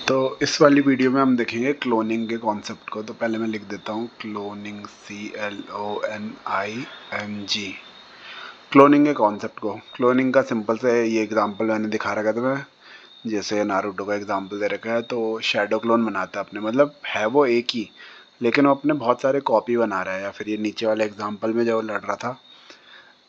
तो इस वाली वीडियो में हम देखेंगे क्लोनिंग के कॉन्सेप्ट को। तो पहले मैं लिख देता हूँ क्लोनिंग, CLONING। क्लोनिंग के कॉन्सेप्ट को, क्लोनिंग का सिंपल से ये एग्जांपल मैंने दिखा रखा था मैं, जैसे नारुतो का एग्जांपल दे रखा है। तो शैडो क्लोन बनाता है अपने, मतलब है वो एक ही, लेकिन वो अपने बहुत सारे कॉपी बना रहा है। या फिर ये नीचे वाले एग्जाम्पल में जो लड़ रहा था,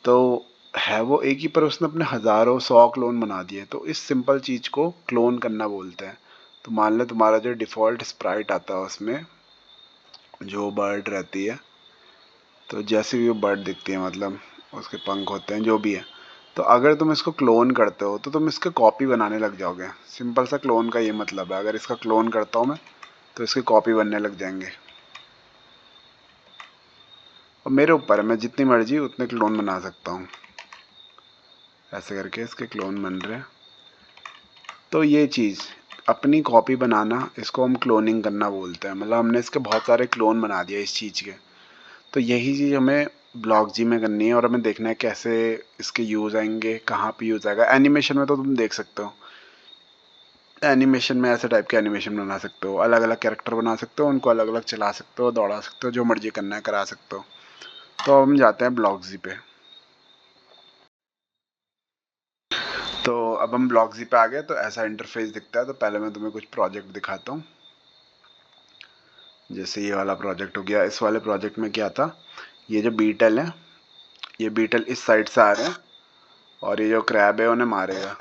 तो है वो एक ही, पर उसने अपने हज़ारों 100 क्लोन बना दिए। तो इस सिंपल चीज़ को क्लोन करना बोलते हैं। तो मान लो तुम्हारा जो डिफ़ॉल्ट स्प्राइट आता है उसमें जो बर्ड रहती है, तो जैसे भी वो बर्ड दिखती है, मतलब उसके पंख होते हैं जो भी है, तो अगर तुम इसको क्लोन करते हो तो तुम इसके कॉपी बनाने लग जाओगे। सिंपल सा क्लोन का ये मतलब है। अगर इसका क्लोन करता हूँ मैं तो इसके कॉपी बनने लग जाएंगे। और मेरे ऊपर है, मैं जितनी मर्जी उतने क्लोन बना सकता हूँ। ऐसे करके इसके क्लोन बन रहे हैं। तो ये चीज़ अपनी कॉपी बनाना, इसको हम क्लोनिंग करना बोलते हैं। मतलब हमने इसके बहुत सारे क्लोन बना दिए इस चीज़ के। तो यही चीज़ हमें ब्लॉक जी में करनी है, और हमें देखना है कैसे इसके यूज़ आएंगे, कहाँ पे यूज़ आएगा। एनिमेशन में तो तुम देख सकते हो, एनिमेशन में ऐसे टाइप के एनिमेशन बना सकते हो, अलग अलग कैरेक्टर बना सकते हो, उनको अलग अलग चला सकते हो, दौड़ा सकते हो, जो मर्जी करना है करा सकते हो। तो हम जाते हैं ब्लॉक जी पे। तो अब हम ब्लॉक जी पे आ गए। तो ऐसा इंटरफेस दिखता है। तो पहले मैं तुम्हें कुछ प्रोजेक्ट दिखाता हूँ। जैसे ये वाला प्रोजेक्ट हो गया। इस वाले प्रोजेक्ट में क्या था, ये जो बीटल है, ये बीटल इस साइड से आ रहे हैं, और ये जो क्रैब है उन्हें मारेगा।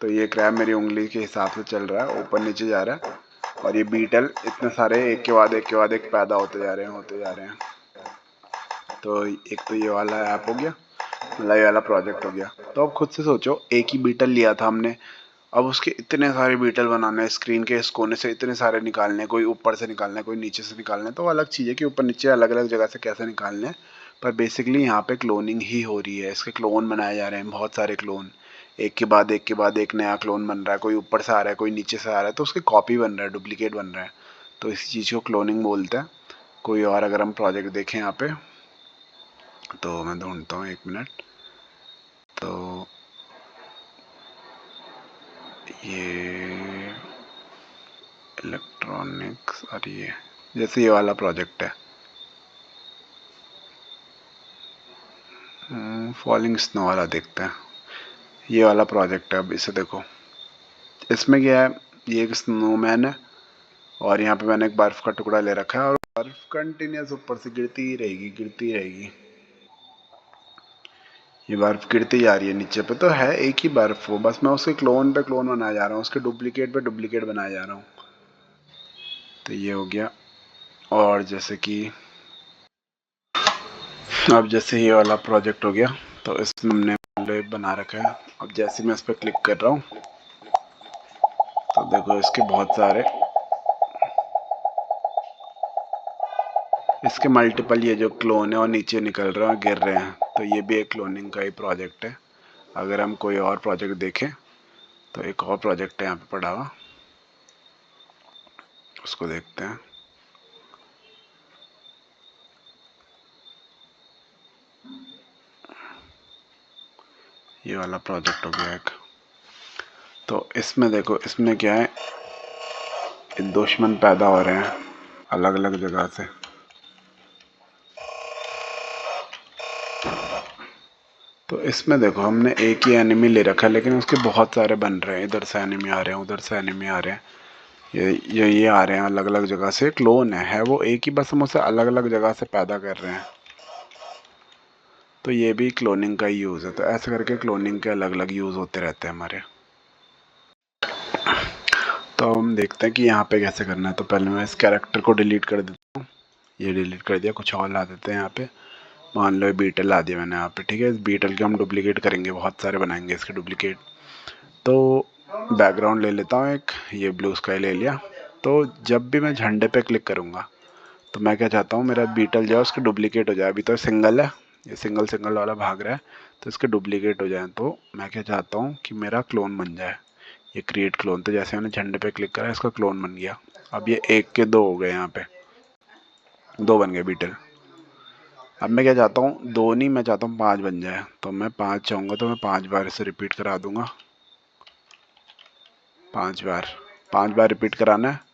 तो ये क्रैब मेरी उंगली के हिसाब से चल रहा है, ऊपर नीचे जा रहा है, और ये बीटल इतने सारे एक के बाद एक के बाद एक पैदा होते जा रहे हैं। तो एक तो ये वाला ऐप हो गया, मतलब ये वाला प्रोजेक्ट हो गया। तो अब खुद से सोचो, एक ही बीटल लिया था हमने, अब उसके इतने सारे बीटल बनाने हैं, स्क्रीन के इस कोने से इतने सारे निकालने, कोई ऊपर से निकालना है, कोई नीचे से निकालना है। तो अलग चीज़ है कि ऊपर नीचे अलग अलग जगह से कैसे निकालने हैं, पर बेसिकली यहाँ पे क्लोनिंग ही हो रही है। इसके क्लोन बनाए जा रहे हैं, बहुत सारे क्लोन, एक के बाद एक के बाद एक नया क्लोन बन रहा है। कोई ऊपर से आ रहा है, कोई नीचे से आ रहा है, तो उसकी कॉपी बन रहा है, डुप्लीकेट बन रहा है। तो इसी चीज़ को क्लोनिंग बोलते हैं। कोई और अगर हम प्रोजेक्ट देखें यहाँ पे, तो मैं ढूंढता हूँ, एक मिनट। तो ये इलेक्ट्रॉनिक्स, और ये जैसे ये वाला प्रोजेक्ट है, फॉलिंग स्नो वाला देखते हैं। ये वाला प्रोजेक्ट है। अब इसे देखो, इसमें क्या है, ये एक स्नोमैन है, और यहाँ पे मैंने एक बर्फ़ का टुकड़ा ले रखा है, और बर्फ़ कंटिन्यूस ऊपर से गिरती ही रहेगी, गिरती रहेगी। ये बर्फ़ गिरती जा रही है नीचे पे। तो है एक ही बर्फ़, वो बस मैं उसके क्लोन पे क्लोन बनाया जा रहा हूँ, उसके डुप्लीकेट पे डुप्लीकेट बनाया जा रहा हूँ। तो ये हो गया। और जैसे कि अब जैसे ये वाला प्रोजेक्ट हो गया, तो इसमें हमने बना रखा है। अब जैसे मैं इस पर क्लिक कर रहा हूँ, तो देखो इसके बहुत सारे, इसके मल्टीपल ये जो क्लोन है और नीचे निकल रहे हैं और गिर रहे हैं। तो ये भी एक क्लोनिंग का ही प्रोजेक्ट है। अगर हम कोई और प्रोजेक्ट देखें, तो एक और प्रोजेक्ट है यहाँ पे पड़ा हुआ, उसको देखते हैं। ये वाला प्रोजेक्ट हो गया एक। तो इसमें देखो, इसमें क्या है, दुश्मन पैदा हो रहे हैं अलग अलग जगह से। तो इसमें देखो, हमने एक ही एनिमी ले रखा है, लेकिन उसके बहुत सारे बन रहे हैं। इधर से एनिमी आ रहे हैं, उधर से एनिमी आ रहे हैं, ये आ रहे हैं, अलग अलग जगह से। क्लोन है वो एक ही, बस हम उसे अलग अलग जगह से पैदा कर रहे हैं। तो ये भी क्लोनिंग का ही यूज़ है। तो ऐसे करके क्लोनिंग के अलग अलग यूज़ होते रहते हैं हमारे। तो हम देखते हैं कि यहाँ पे कैसे करना है। तो पहले मैं इस कैरेक्टर को डिलीट कर देता हूँ। ये डिलीट कर दिया, कुछ और ला देते हैं यहाँ पे। मान लो बीटल ला दिया मैंने यहाँ पे, ठीक है। इस बीटल के हम डुप्लीकेट करेंगे, बहुत सारे बनाएंगे इसके डुप्लीकेट। तो बैकग्राउंड ले लेता हूँ एक, ये ब्लू स्काई ले लिया। तो जब भी मैं झंडे पे क्लिक करूँगा, तो मैं क्या चाहता हूँ, मेरा बीटल जो है उसके डुप्लीकेट हो जाए। अभी तो सिंगल है, ये सिंगल सिंगल वाला भाग रहा है, तो इसके डुप्लीकेट हो जाए। तो मैं क्या चाहता हूँ कि मेरा क्लोन बन जाए, ये क्रिएट क्लोन। तो जैसे मैंने झंडे पे क्लिक करा, इसका क्लोन बन गया। अब ये एक के दो हो गए, यहाँ पे दो बन गए बीटल। अब मैं क्या चाहता हूँ, दो नहीं, मैं चाहता हूँ 5 बन जाए। तो मैं 5 चाहूँगा, तो मैं 5 बार इसे रिपीट करा दूंगा। 5 बार रिपीट कराना है।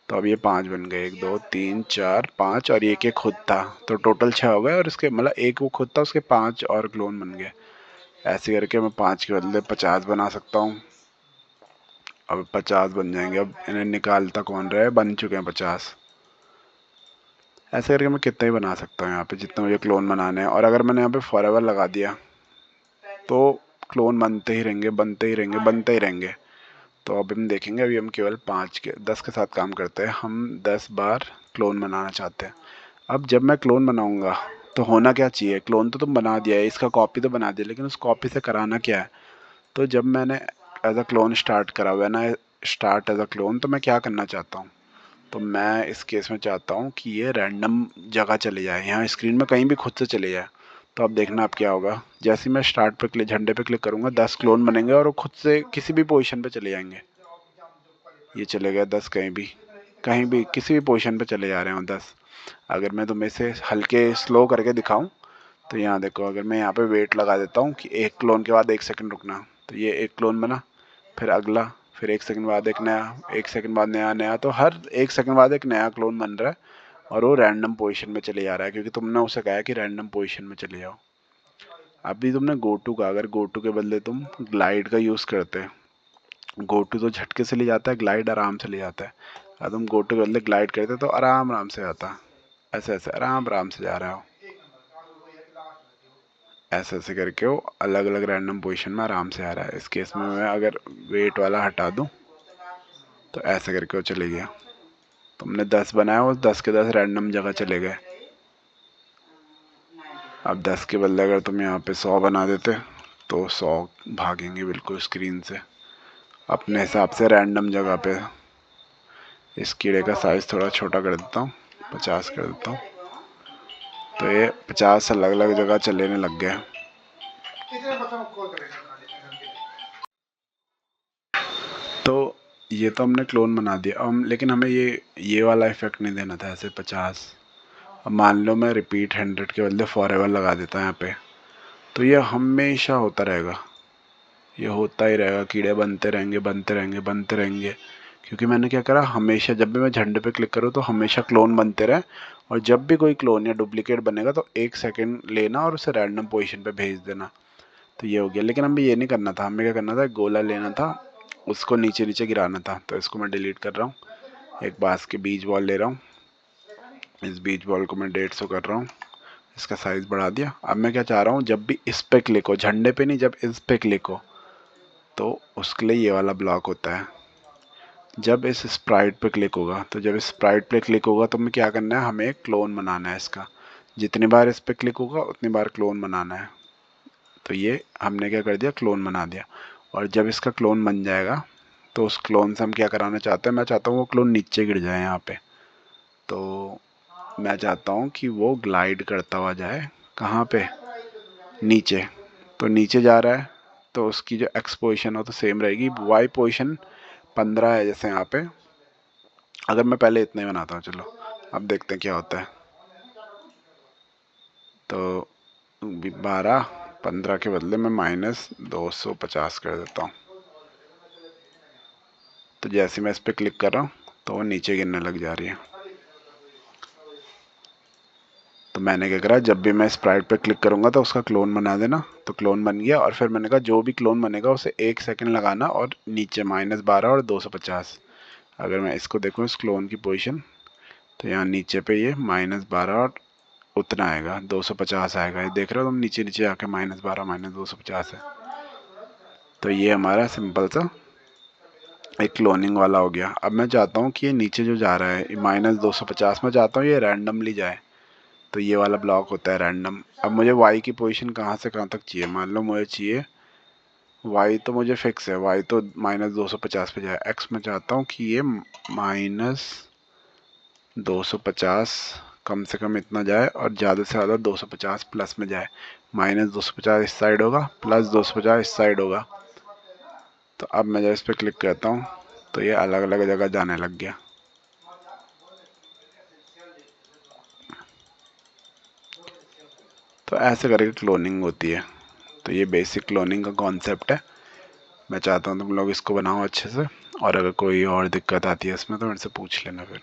तो अब ये 5 बन गए, 1 2 3 4 5, और एक खुद था, तो टोटल 6 हो गए। और इसके मतलब एक वो खुद था, उसके 5 और क्लोन बन गए। ऐसे करके मैं 5 के बदले 50 बना सकता हूँ। अब 50 बन जाएंगे। अब इन्हें निकालता कौन रहा है, बन चुके हैं 50। ऐसे करके मैं कितना ही बना सकता हूँ यहाँ पे, जितना मुझे क्लोन बनाने हैं। और अगर मैंने यहाँ पे फॉरएवर लगा दिया तो क्लोन बनते ही रहेंगे, बनते ही रहेंगे, बनते ही रहेंगे। तो अब हम देखेंगे, अभी हम केवल 10 के साथ काम करते हैं। हम 10 बार क्लोन बनाना चाहते हैं। अब जब मैं क्लोन बनाऊंगा तो होना क्या चाहिए, क्लोन तो तुम बना दिया है, इसका कॉपी तो बना दिया, लेकिन उस कॉपी से कराना क्या है। तो जब मैंने एज अ क्लोन स्टार्ट करा हुआ है ना, स्टार्ट एज अ क्लोन, तो मैं क्या करना चाहता हूँ। तो मैं इस केस में चाहता हूँ कि ये रैंडम जगह चले जाए, यहाँ स्क्रीन में कहीं भी खुद से चले जाए। तो अब देखना अब क्या होगा, जैसे मैं स्टार्ट पे क्लिक, झंडे पे क्लिक करूँगा, 10 क्लोन बनेंगे और वो खुद से किसी भी पोजीशन पे चले जाएंगे। ये चले गए 10, कहीं भी किसी भी पोजीशन पे चले जा रहे हो 10। अगर मैं तुम्हें इसे हल्के स्लो करके दिखाऊं तो यहाँ देखो, अगर मैं यहाँ पे वेट लगा देता हूँ कि एक क्लोन के बाद 1 सेकंड रुकना, तो ये एक क्लोन बना, फिर अगला, फिर 1 सेकंड बाद एक नया, 1 सेकंड बाद नया नया, तो हर 1 सेकंड बाद एक नया क्लोन बन रहा है और वो रैंडम पोजीशन में चले जा रहा है, क्योंकि तुमने उसे कहा है कि रैंडम पोजीशन में चले जाओ। अभी तुमने गो टू का, अगर गो टू के बदले तुम ग्लाइड का यूज़ करते हैं, गो टू तो झटके से ले जाता है, ग्लाइड आराम से ले जाता है। अगर तुम गो टू के बदले ग्लाइड करते तो आराम आराम से आता, ऐसे ऐसे आराम आराम से जा रहे हो, ऐसे ऐसे करके वो अलग अलग रैंडम पोजीशन में आराम से आ रहा है। इस केस में मैं अगर वेट वाला हटा दूं तो ऐसे करके वो चले गया। तुमने 10 बनाया, वो 10 के 10 रैंडम जगह चले गए। अब 10 के बदले अगर तुम यहाँ पे 100 बना देते तो 100 भागेंगे बिल्कुल स्क्रीन से अपने हिसाब से रैंडम जगह पे। इस कीड़े का साइज़ थोड़ा छोटा कर देता हूँ, 50 कर देता हूँ। तो ये 50 अलग अलग जगह चलेने लग गए। तो ये तो हमने क्लोन बना दिया। हम लेकिन हमें ये वाला इफेक्ट नहीं देना था, ऐसे 50। अब मान लो मैं रिपीट 100 के बदले फॉरएवर लगा देता यहाँ पे, तो ये हमेशा होता रहेगा, ये होता ही रहेगा, कीड़े बनते रहेंगे, बनते रहेंगे, बनते रहेंगे। क्योंकि मैंने क्या करा, हमेशा जब भी मैं झंडे पे क्लिक करूँ तो हमेशा क्लोन बनते रहे, और जब भी कोई क्लोन या डुप्लीकेट बनेगा तो 1 सेकंड लेना और उसे रैंडम पोजीशन पे भेज देना। तो ये हो गया। लेकिन हमें ये नहीं करना था, हमें क्या करना था, गोला लेना था, उसको नीचे नीचे गिराना था। तो इसको मैं डिलीट कर रहा हूँ। एक बांस के बीज बॉल ले रहा हूँ, इस बीज बॉल को मैं 150 कर रहा हूँ, इसका साइज़ बढ़ा दिया। अब मैं क्या चाह रहा हूँ, जब भी इस पे क्लिक हो, झंडे पे नहीं, जब इस पे क्लिक हो तो उसके लिए ये वाला ब्लॉक होता है। जब इस स्प्राइट पे क्लिक होगा, तो जब इस स्प्राइट पे क्लिक होगा तो हमें क्या करना है, हमें एक क्लोन बनाना है इसका। जितनी बार इस पे क्लिक होगा उतनी बार क्लोन बनाना है। तो ये हमने क्या कर दिया, क्लोन बना दिया। और जब इसका क्लोन बन जाएगा तो उस क्लोन से हम क्या कराना चाहते हैं, मैं चाहता हूँ वो क्लोन नीचे गिर जाए यहाँ पे। तो मैं चाहता हूँ कि वो ग्लाइड करता हुआ जाए, कहाँ पे, नीचे। तो नीचे जा रहा है तो उसकी जो एक्स पोजिशन हो तो सेम रहेगी, वाई पोजिशन 15 है जैसे यहाँ पे। अगर मैं पहले इतना ही बनाता हूँ, चलो अब देखते हैं क्या होता है। तो 12, 15 के बदले मैं -250 कर देता हूँ। तो जैसे मैं इस पर क्लिक कर रहा हूँ तो वो नीचे गिरने लग जा रही है। तो मैंने क्या करा, जब भी मैं स्प्राइट पे क्लिक करूँगा तो उसका क्लोन बना देना। तो क्लोन बन गया, और फिर मैंने कहा जो भी क्लोन बनेगा उसे 1 सेकंड लगाना और नीचे -12 और 250। अगर मैं इसको देखूँ, इस क्लोन की पोजीशन, तो यहाँ नीचे पे ये -12 और उतना आएगा, 250 आएगा। ये देख रहे हो तुम, नीचे नीचे आके -12 -250 है। तो ये हमारा सिंपल सा एक क्लोनिंग वाला हो गया। अब मैं चाहता हूँ कि ये नीचे जो जा रहा है -250, में चाहता हूँ ये रैंडमली जाए। तो ये वाला ब्लॉक होता है रैंडम। अब मुझे y की पोजीशन कहाँ से कहाँ तक चाहिए, मान लो मुझे चाहिए y, तो मुझे फिक्स है, y तो -250 पे जाए। x में चाहता हूँ कि ये -250 कम से कम इतना जाए, और ज़्यादा से ज़्यादा 250 प्लस में जाए। -250 इस साइड होगा, +250 इस साइड होगा। तो अब मैं जब इस पर क्लिक करता हूँ तो ये अलग अलग जगह जाने लग गया। तो ऐसे करके क्लोनिंग होती है। तो ये बेसिक क्लोनिंग का कॉन्सेप्ट है। मैं चाहता हूँ तुम लोग इसको बनाओ अच्छे से, और अगर कोई और दिक्कत आती है इसमें तो मेरे से पूछ लेना फिर।